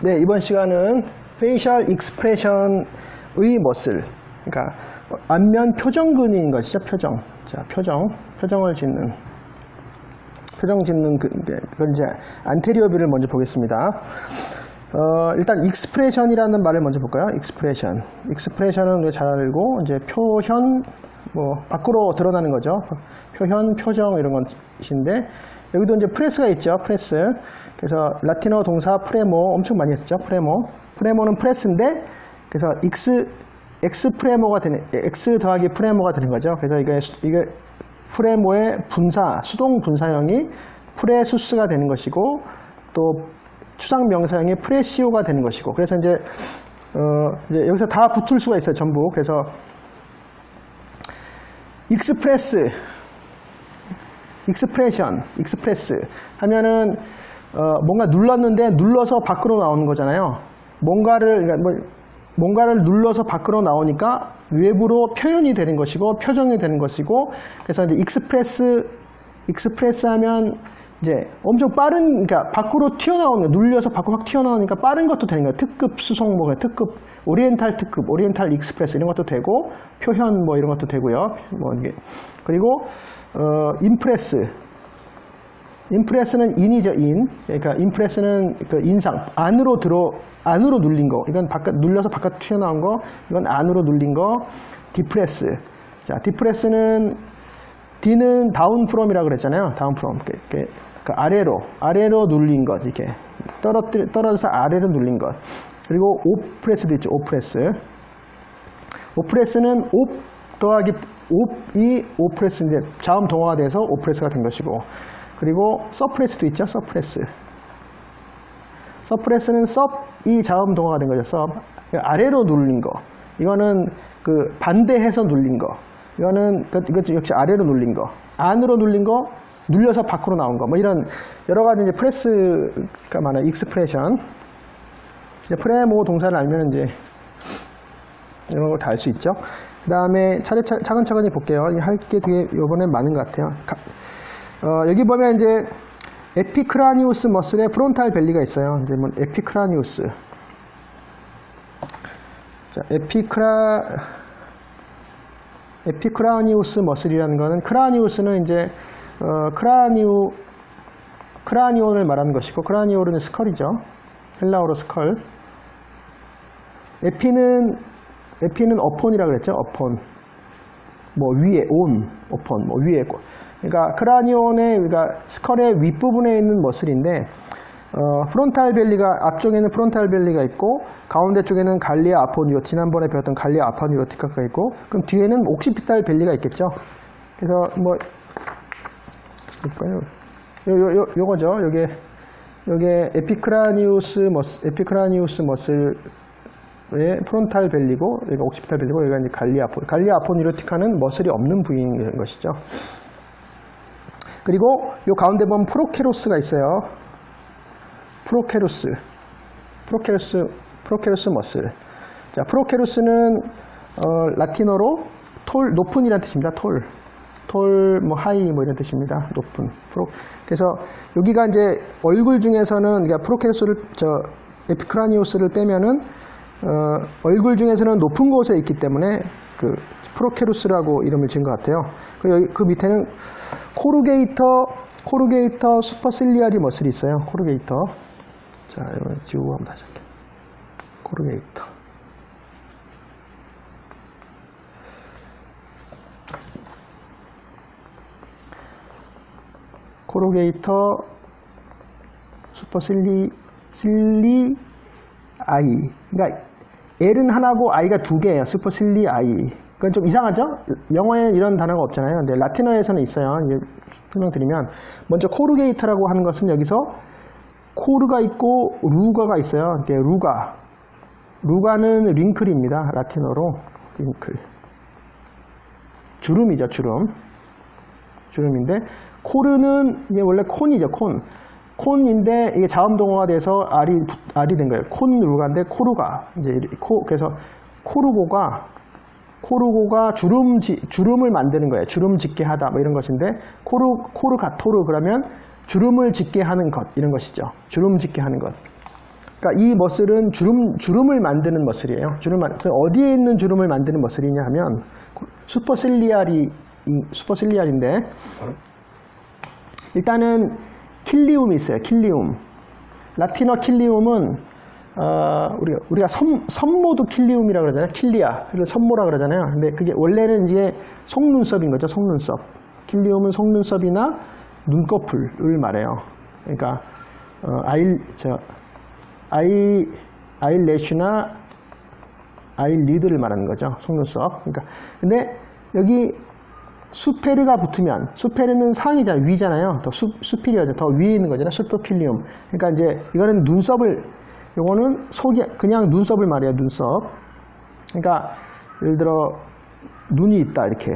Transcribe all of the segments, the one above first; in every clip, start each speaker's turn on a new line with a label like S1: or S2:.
S1: 네, 이번 시간은 페이셜 익스프레션의 머슬, 그러니까 안면 표정근인 것이죠. 표정. 자, 표정을 짓는 그건 이제 안테리어 뷰를 먼저 보겠습니다. 일단 익스프레션이라는 말을 먼저 볼까요? 익스프레션은 우리가 잘 알고 이제 표현, 밖으로 드러나는 거죠. 표현, 표정 이런 것인데 여기도 이제 프레스가 있죠. 프레스. 그래서 라틴어 동사 프레모 엄청 많이 했죠. 프레모는 프레스인데 그래서 X 프레모가 되는, X 더하기 프레모가 되는 거죠. 그래서 이게 프레모의 분사, 수동 분사형이 프레수스가 되는 것이고 또 추상 명사형이 프레시오가 되는 것이고, 그래서 이제 여기서 다 붙을 수가 있어요. 전부. 그래서 익스프레스 하면은 뭔가 눌렀는데 눌러서 밖으로 나오는 거잖아요. 뭔가를 눌러서 밖으로 나오니까 외부로 표현이 되는 것이고 표정이 되는 것이고, 그래서 이제 익스프레스 하면 이제 엄청 빠른, 그러니까 밖으로 튀어나오는 거, 눌려서 밖으로 확 튀어나오니까 빠른 것도 되는 거예요. 특급 수송목, 특급 오리엔탈 특급, 오리엔탈 익스프레스 이런 것도 되고, 표현 이런 것도 되고요. 그리고 임프레스는 인이죠. 그러니까 임프레스는 그 인상, 안으로 눌린 거. 이건 눌려서 바깥 튀어나온 거. 이건 안으로 눌린 거. 디프레스. 자, 디프레스는 D는 다운 프롬이라고 그랬잖아요. 다운 프롬. 그 아래로 눌린 것. 이렇게 떨어져서 아래로 눌린 것. 그리고 오프레스도 있죠. 오프레스는 옵 더하기 옵이 오프레스, 이제 자음 동화가 돼서 오프레스가 된 것이고, 그리고 서프레스도 있죠. 서프레스는 섭이 자음 동화가 된 거죠. 섭. 아래로 눌린 거. 이거는 그 반대해서 눌린 거. 이것도 역시 아래로 눌린 거. 안으로 눌린 거, 눌려서 밖으로 나온 거. 이런 여러 가지 이제 프레스가 많아요. 익스프레션. 프레모 동사를 알면 이제 이런 걸 다 알 수 있죠. 그 다음에 차근차근히 볼게요. 할 게 되게 이번엔 많은 것 같아요. 여기 보면 이제 에피크라니우스 머슬에 프론탈 벨리가 있어요. 이제 에피크라니우스. 자, 에피크라니우스 머슬이라는 거는, 크라니우스는 이제 크라니온을 말하는 것이고, 크라니오는 스컬이죠. 헬라어로 스컬. 에피는 어폰이라고 그랬죠. 어폰. 위에, 어폰, 위에. 그러니까 크라니온의, 그러니까 스컬의 윗부분에 있는 머슬인데, 프론탈 벨리가, 앞쪽에는 프론탈 벨리가 있고, 가운데 쪽에는 갈리아 아포니로, 지난번에 배웠던 갈리아 아포니로티카가 있고, 그럼 뒤에는 옥시피탈 벨리가 있겠죠. 그래서 요거죠. 요게 에피크라니우스 머슬의 프론탈 벨리고, 여기가 옥시피탈 벨리고, 여기가 이제 갈리아 아포니로티카는 머슬이 없는 부위인 것이죠. 그리고 요 가운데 보면 프로케로스가 있어요. 프로케루스 머슬. 자, 프로케루스는 라틴어로 높은이라는 뜻입니다. 하이 이런 뜻입니다. 높은. 그래서 여기가 이제 얼굴 중에서는, 그러니까 에피크라니우스를 빼면은 얼굴 중에서는 높은 곳에 있기 때문에 그 프로케루스라고 이름을 지은 것 같아요. 그리고 그 밑에는 코루게이터 슈퍼실리아리 머슬이 있어요. 코루게이터. 자, 이거 지우고 한번 다시 할게요. 코루게이터 슈퍼실리아이. 그러니까 L은 하나고 I가 두 개예요. 슈퍼실리아이. 그건 좀 이상하죠? 영어에는 이런 단어가 없잖아요. 근데 라틴어에서는 있어요. 이제 설명드리면, 먼저 코루게이터라고 하는 것은 여기서 코르가 있고 루가가 있어요. 이게 루가는 링클입니다. 라틴어로 링클. 주름이죠. 주름인데, 코르는 이게 원래 콘이죠. 콘인데 이게 자음 동화가 돼서 알이 된 거예요. 콘루가인데 코루가 이제 그래서 코루고가 주름을 만드는 거예요. 주름 짓게 하다 이런 것인데, 코르가토르 그러면 주름을 짓게 하는 것, 이런 것이죠. 주름 짓게 하는 것. 그러니까 이 머슬은 주름을 만드는 머슬이에요. 어디에 있는 주름을 만드는 머슬이냐 하면 슈퍼실리아리인데 일단은 킬리움이 있어요. 킬리움. 라틴어 킬리움은 우리가 선모도 킬리움이라고 그러잖아요. 킬리아. 그래서 선모라 그러잖아요. 근데 그게 원래는 이제 속눈썹인 거죠. 속눈썹. 킬리움은 속눈썹이나 눈꺼풀을 말해요. 그러니까 아이래쉬나 아이리드를 말하는 거죠. 속눈썹. 그러니까 근데 여기 수페르가 붙으면, 수페르는 상이잖아요. 위잖아요. 더 수피리어죠. 더 위에 있는 거잖아요. 슈퍼킬리움. 그러니까 이제 이거는 요거는 그냥 눈썹을 말해요. 눈썹. 그러니까 예를 들어 눈이 있다 이렇게.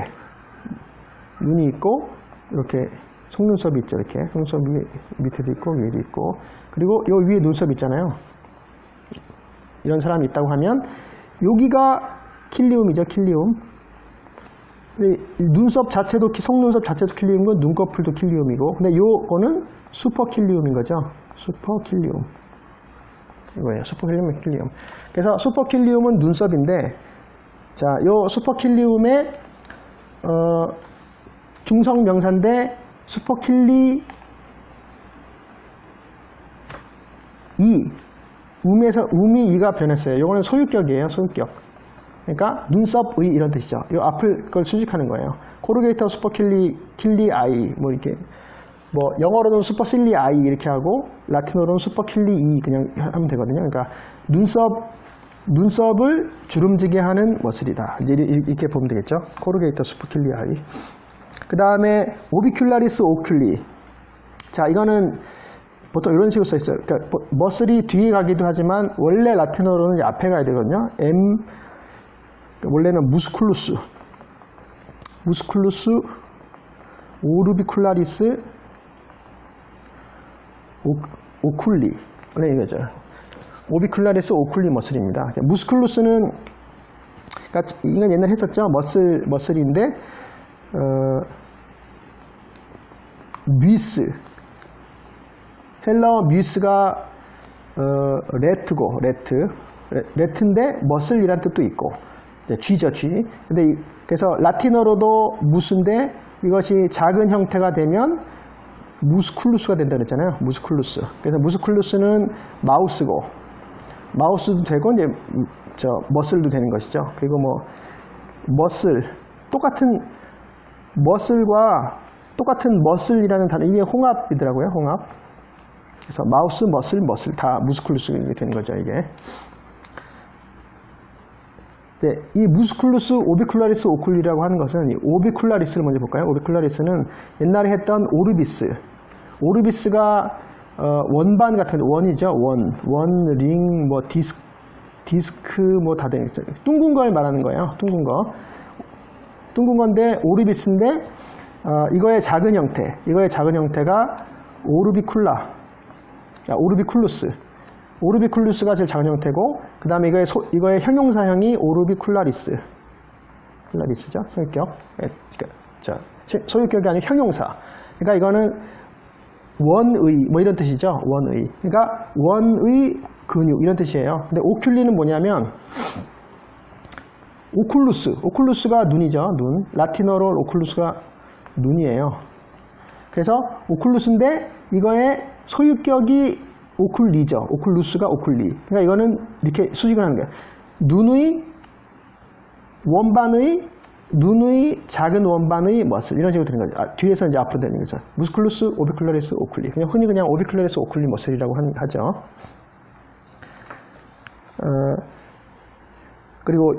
S1: 눈이 있고 이렇게 속눈썹이 있죠. 이렇게 속눈썹 밑에도 있고 위에도 있고, 그리고 요 위에 눈썹 있잖아요. 이런 사람이 있다고 하면 여기가 킬리움이죠. 킬리움. 눈썹 자체도, 속눈썹 자체도 킬리움이고 눈꺼풀도 킬리움이고, 근데 요거는 슈퍼킬리움인 거죠. 슈퍼킬리움. 이거예요. 슈퍼킬리움, 킬리움. 그래서 슈퍼킬리움은 눈썹인데, 자, 요 슈퍼킬리움의 중성 명사인데 슈퍼킬리 음이 이가 변했어요. 요거는 소유격이에요. 소유격. 그러니까 눈썹의 이런 뜻이죠. 요 앞을 걸 수직하는 거예요. 코르게이터 슈퍼킬리 아이, 뭐 이렇게, 뭐 영어로는 슈퍼실리 아이 이렇게 하고 라틴어로는 슈퍼킬리 이 그냥 하면 되거든요. 그러니까 눈썹을 주름지게 하는 머슬이다. 이제 이렇게 보면 되겠죠. 코르게이터 슈퍼킬리 아이. 그 다음에 오비큘라리스 오큘리. 자, 이거는 보통 이런 식으로 써 있어요. 그러니까 머슬이 뒤에 가기도 하지만 원래 라틴어로는 앞에 가야 되거든요. 원래는 무스쿨루스 오르비쿨라리스 오쿨리, 원래 이거죠. 오비쿨라리스 오쿨리 머슬입니다. 무스쿨루스는, 그러니까 이건 옛날에 했었죠. 머슬인데 뮤스, 헬러 뮤스가 레트인데 머슬이란 뜻도 있고, 쥐죠, 쥐. 근데 그래서 라틴어로도 무스인데 이것이 작은 형태가 되면 무스쿨루스가 된다 그랬잖아요. 무스쿨루스. 그래서 무스쿨루스는 마우스도 되고 이제 머슬도 되는 것이죠. 그리고 뭐 머슬, 똑같은 머슬이라는 단어, 이게 홍합이더라고요. 홍합. 그래서 마우스, 머슬 다 무스쿨루스가 되는 거죠, 이게. 네, 이 무스쿨루스 오비쿨라리스 오쿨리라고 하는 것은, 이 오비쿨라리스를 먼저 볼까요? 오비쿨라리스는 옛날에 했던 오르비스가 원반 같은, 원이죠. 원, 링, 뭐 디스크 뭐 다 되는 거죠. 둥근 걸 말하는 거예요. 둥근 건데 오르비스인데 이거의 작은 형태가 오르비쿨루스가 제일 작은 형태고, 그 다음에 이거의 형용사형이 오르비쿨라리스죠. 소유격. 소유격이 아니고 형용사. 그러니까 이거는 원의, 뭐 이런 뜻이죠. 원의. 그러니까 원의 근육, 이런 뜻이에요. 근데 오큘리는 뭐냐면, 오쿨루스가 눈이죠. 눈. 라틴어로 오쿨루스가 눈이에요. 그래서 오쿨루스인데 이거의 소유격이 오쿨리죠. 오쿨루스가 오쿨리. 그러니까 이거는 이렇게 수식을 하는 거예요. 눈의 작은 원반의 머슬, 이런 식으로 되는 거죠. 뒤에서 이제 앞으로 되는 거죠. 무스쿨루스 오비쿨라리스 오쿨리. 흔히 오비쿨라리스 오쿨리 머슬이라고 하죠. 그리고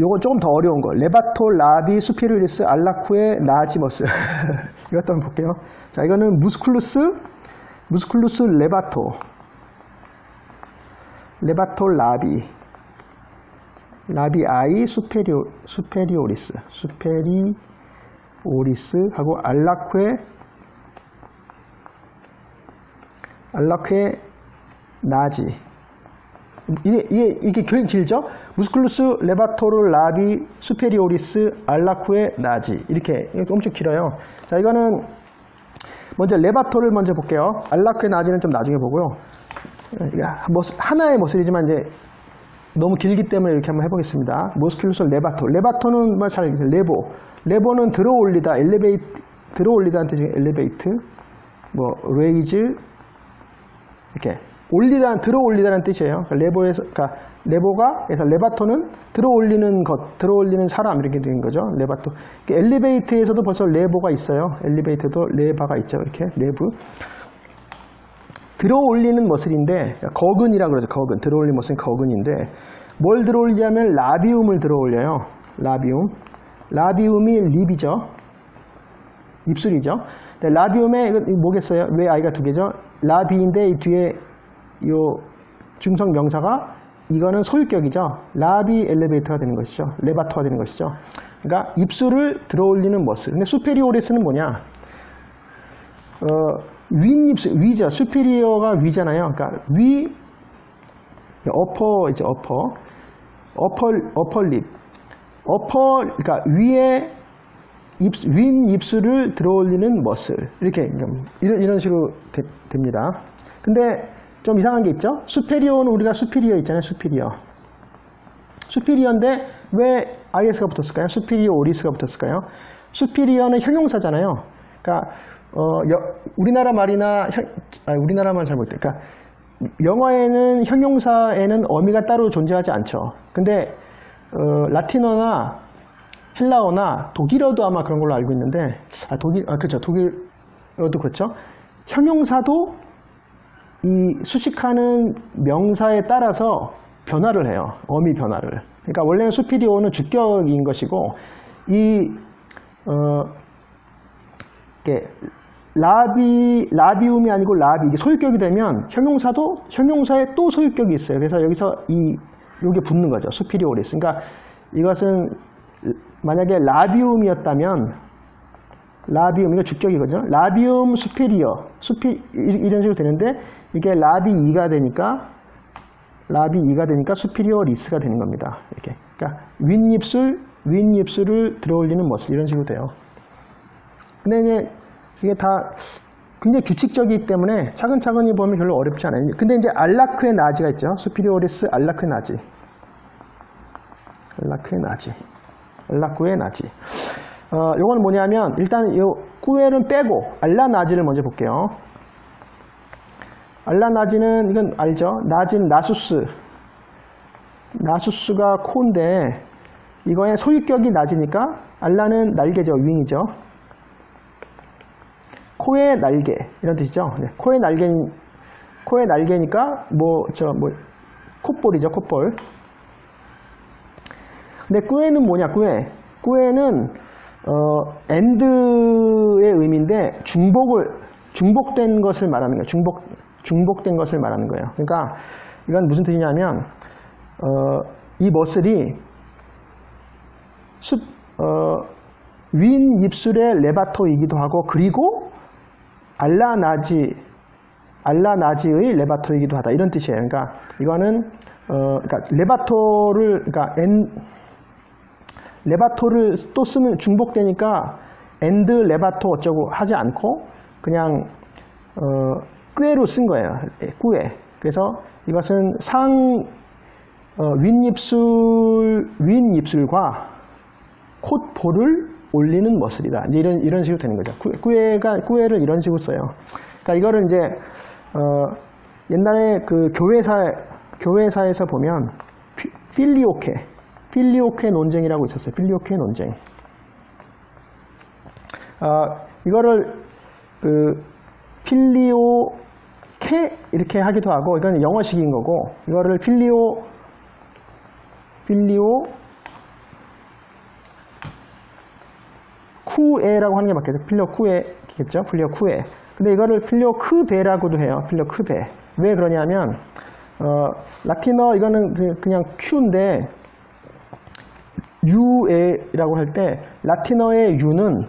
S1: 요건 조금 더 어려운 거. 레바토 라비 수피리오리스 알라쿠의 나지 머슬. 이것도 한번 볼게요. 자, 이거는 무스쿨루스 레바토 라비 아이 수페리오리스 하고 알라쿠의 나지. 이게 길죠? 무스쿨루스 레바토르 라비 수페리오리스 알라쿠의 나지. 이렇게 엄청 길어요. 자, 이거는 먼저 레바토를 먼저 볼게요. 알라쿠의 나지는 좀 나중에 보고요. 하나의 머슬이지만 이제 너무 길기 때문에 이렇게 한번 해보겠습니다. 머스큘러스 레바토. 레바토는 뭐 잘 알겠어요. 레버는 들어 올리다, 들어 올리다는 뜻이 엘리베이트, 뭐 레이즈 이렇게 들어 올리다는 뜻이에요. 그러니까 레버가 레바토는 들어 올리는 것, 들어 올리는 사람 이렇게 된 거죠. 레바토. 엘리베이터에서도 벌써 레버가 있어요. 엘리베이터도 레바가 있죠. 이렇게 레브. 들어 올리는 머슬인데 거근이라 그러죠. 거근. 들어 올리는 머슬은 거근인데 뭘 들어 올리자면 라비움을 들어 올려요. 라비움이 립이죠. 입술이죠. 라비움에 이건 뭐겠어요? 왜 아이가 두 개죠? 라비인데 이 뒤에 요 중성 명사가 이거는 소유격이죠. 라비 엘리베이터가 되는 것이죠. 레바토가 되는 것이죠. 그러니까 입술을 들어 올리는 머슬. 근데 수페리오레스는 뭐냐? 윗입술, 위죠. 수페리어가 위잖아요. 그러니까 어퍼이죠. 어퍼립. 그러니까 위에 윗입술을 들어 올리는 머슬. 이렇게 이런 식으로 됩니다. 근데 좀 이상한 게 있죠. 수페리어는 우리가 수피리어 있잖아요. 수피리어인데 왜 is가 붙었을까요? 수피리어 오리스가 붙었을까요? 수피리어는 형용사잖아요. 그러니까 우리나라 말이나 우리나라 말 잘 모르겠다. 그러니까 영어에는 형용사에는 어미가 따로 존재하지 않죠. 근데 라틴어나 헬라어나 독일어도 아마 그런 걸로 알고 있는데 그렇죠. 독일어도 그렇죠. 형용사도 이 수식하는 명사에 따라서 변화를 해요. 어미 변화를. 그러니까 원래는 수피리오는 주격인 것이고 라비움이 아니고 이게 소유격이 되면 형용사에 또 소유격이 있어요. 그래서 여기서 요게 붙는 거죠. 수피리오리스. 그러니까 이것은 만약에 라비움이었다면 이거 주격이거든요. 라비움 수피리어 이런 식으로 되는데 이게 라비2가 되니까 수피리어 리스가 되는 겁니다. 이렇게. 그러니까 윗입술을 들어 올리는 머슬 이런 식으로 돼요. 근데 이제 이게 다 굉장히 규칙적이기 때문에 차근차근히 보면 별로 어렵지 않아요. 근데 이제 알라크의 나지가 있죠. 수피리오리스 알라크의 나지. 요거는 뭐냐면 일단 요 꾸엘은 빼고 알라나지를 먼저 볼게요. 알라나지는 이건 알죠? 나지는 나수스가 코인데 이거의 소유격이 나지니까 알라는 날개죠. 윙이죠. 코의 날개 이런 뜻이죠. 네, 코의 날개니까 콧볼이죠. 콧볼. 근데 꾸에는 뭐냐? 꾸에는 엔드의 의미인데 중복된 것을 말하는 거예요. 중복된 것을 말하는 거예요. 그러니까 이건 무슨 뜻이냐면 이 머슬이 윈 입술의 레바토이기도 하고 그리고 알라나지의 레바토이기도 하다 이런 뜻이에요. 그러니까 이거는 그러니까 레바토를 또 쓰면 중복되니까 엔드 레바토 어쩌고 하지 않고 그냥 꾀로 쓴 거예요. 꾸에. 그래서 이것은 윗입술과 콧볼을 올리는 머슬이다. 이런 식으로 되는 거죠. 꾸에를 이런 식으로 써요. 그러니까 이거를 이제 옛날에 그 교회사에서 보면 필리오케 논쟁이라고 있었어요. 필리오케 논쟁. 이거를 필리오케 이렇게 하기도 하고 이건 영어식인 거고 이거를 필리오 쿠에라고 하는 게 맞겠죠. 필리오 쿠에겠죠. 필리오 쿠에. 근데 이거를 필리오 크베라고도 해요. 필리오 크베. 왜 그러냐면 라틴어 이거는 그냥 Q인데 U에라고 할 때 라틴어의 U는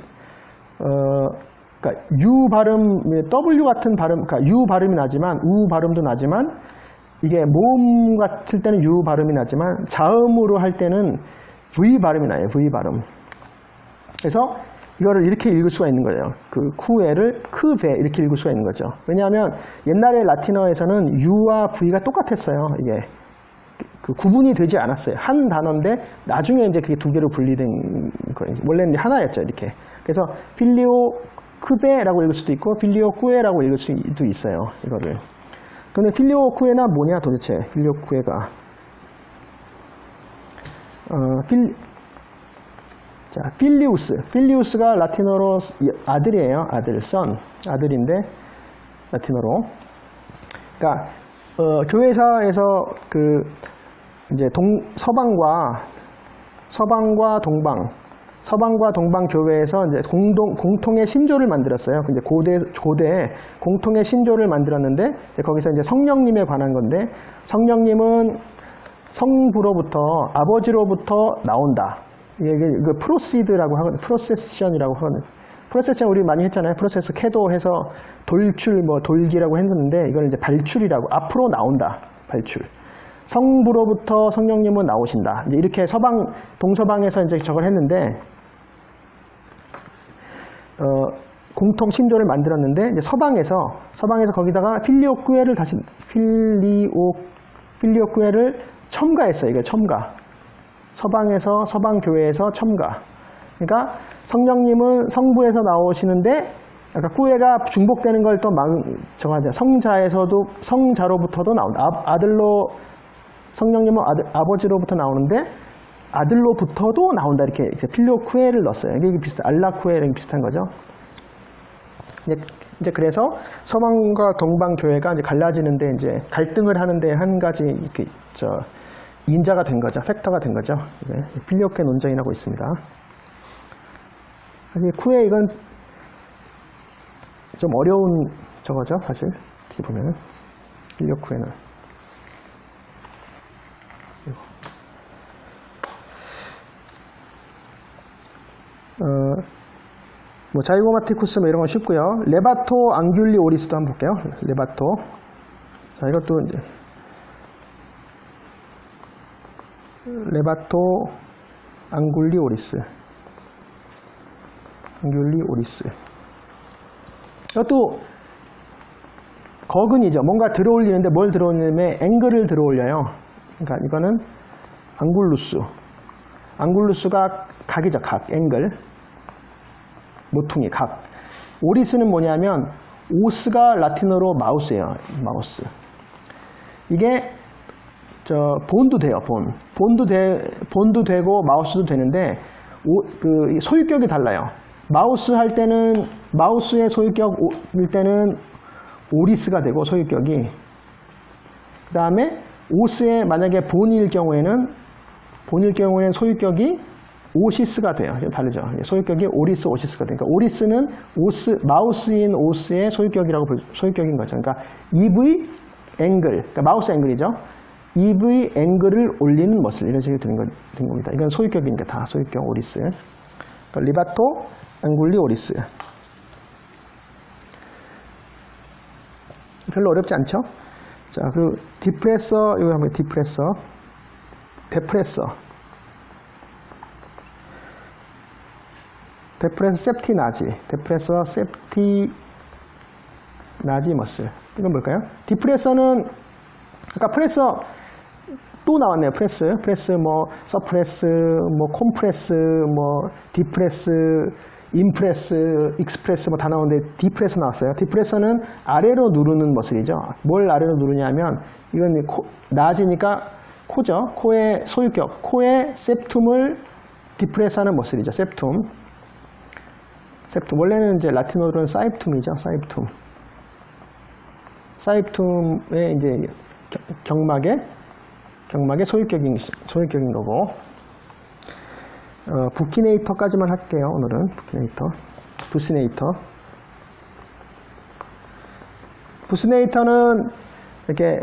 S1: 그러니까 U 발음, W 같은 발음, 그러니까 U 발음이 나지만 U 발음도 나지만 이게 모음 같을 때는 U 발음이 나지만 자음으로 할 때는 V 발음이 나요. V 발음. 그래서 이거를 이렇게 읽을 수가 있는 거예요. 그 쿠에를 크베 이렇게 읽을 수가 있는 거죠. 왜냐하면 옛날에 라틴어에서는 U와 V가 똑같았어요. 이게 그 구분이 되지 않았어요. 한 단어인데 나중에 이제 그게 두 개로 분리된 거예요. 원래는 하나였죠. 이렇게. 그래서 필리오 크베라고 읽을 수도 있고 필리오 쿠에라고 읽을 수도 있어요. 이거를. 근데 필리오 쿠에나 뭐냐 도대체? 필리오 쿠에가 필리우스가 라틴어로 아들이에요. 아들, son. 아들인데 라틴어로. 그러니까 교회사에서 그 이제 서방과 동방 교회에서 이제 공통의 신조를 만들었어요. 이제 고대 공통의 신조를 만들었는데 이제 거기서 이제 성령님에 관한 건데 성령님은 성부로부터 아버지로부터 나온다. 이게 프로시드라고 하거든요. 프로세션이라고 하거든요. 프로세션 우리 많이 했잖아요. 프로세스 캐도해서 돌출 돌기라고 했는데 이걸 이제 발출이라고 앞으로 나온다. 발출. 성부로부터 성령님은 나오신다. 이제 이렇게 동서방에서 이제 저걸 했는데 공통 신조를 만들었는데 이제 서방에서 거기다가 필리오쿠에를 필리오쿠에를 첨가했어요. 이걸 첨가. 서방 교회에서 첨가. 그러니까 성령님은 성부에서 나오시는데 아까 꾸에가 중복되는 걸 또 성자로부터도 나온다. 성령님은 아버지로부터 나오는데 아들로부터도 나온다. 이렇게 필리오쿠에를 넣었어요. 이게 알라쿠에랑 비슷한 거죠. 이제 그래서 서방과 동방 교회가 이제 갈라지는데 이제 갈등을 하는데 한 가지 인자가 된 거죠. 팩터가 된 거죠. 필리오쿠에 논쟁이 나고 있습니다. 쿠에 이건 좀 어려운 저거죠, 사실. 어떻게 보면은 필리오쿠에는 자이고마티쿠스 이런 건 쉽고요. 레바토 앙귤리 오리스도 한번 볼게요. 레바토. 자, 이것도 이제 레바토 앙귤리 오리스. 이것도 거근이죠. 뭔가 들어올리는데 뭘 들어올리냐면 앵글을 들어올려요. 그러니까 이거는 앙굴루스가 각이죠. 각, 앵글. 모퉁이, 각. 오리스는 뭐냐면 오스가 라틴어로 마우스예요. 마우스. 이게 본도 돼요. 본도 되고 마우스도 되는데 그 소유격이 달라요. 마우스 할 때는 마우스의 소유격일 때는 오리스가 되고 소유격이 그 다음에 오스의 만약에 본일 경우에는 소유격이 오시스가 돼요. 다르죠. 소유격이 오리스, 오시스가 되니까 오리스는 마우스인 오스의 소유격인 거죠. 그러니까 EV 앵글, 그러니까 마우스 앵글이죠. EV 앵글을 올리는 머슬 이런 식으로 된 겁니다. 이건 소유격이니까 다 소유격 오리스. 그러니까 리바토 앵굴리 오리스. 별로 어렵지 않죠? 자, 그리고 디프레서, 이거 한번 데프레서 세프티 나지 머슬. 이건 뭘까요? 디프레서는 아까 프레서 또 나왔네요. 프레스 서프레스, 콤프레스, 디프레스, 인프레스, 익스프레스 다 나오는데 디프레서 나왔어요. 디프레서는 아래로 누르는 머슬이죠. 뭘 아래로 누르냐면 이건 나아지니까 코죠. 코의 소유격, 코의 septum을 디프레스하는 머슬이죠. septum. 원래는 이제 라틴어로는 사입툼이죠. 사입툼의 이제 경막의 소유격인 거고. 부키네이터까지만 할게요. 오늘은 부스네이터는 이렇게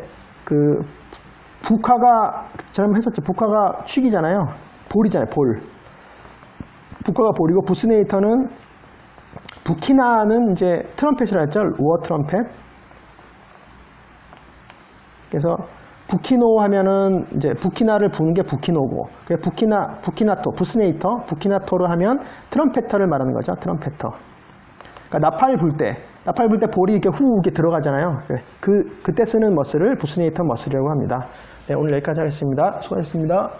S1: 북화가 저는 했었죠. 북화가 축이잖아요. 볼이잖아요. 볼. 북화가 볼이고 부스네이터는 부키나는 이제 트럼펫이라 했죠. 우어 트럼펫. 그래서 부키노 하면은 이제 부키나를 부는 게 부키노고, 부키나토, 부스네이터, 부키나토를 하면 트럼페터를 말하는 거죠. 트럼페터. 그러니까 나팔 불 때 볼이 이렇게 후 이렇게 들어가잖아요. 그때 쓰는 머슬을 부스네이터 머슬이라고 합니다. 네, 오늘 여기까지 하겠습니다. 수고하셨습니다.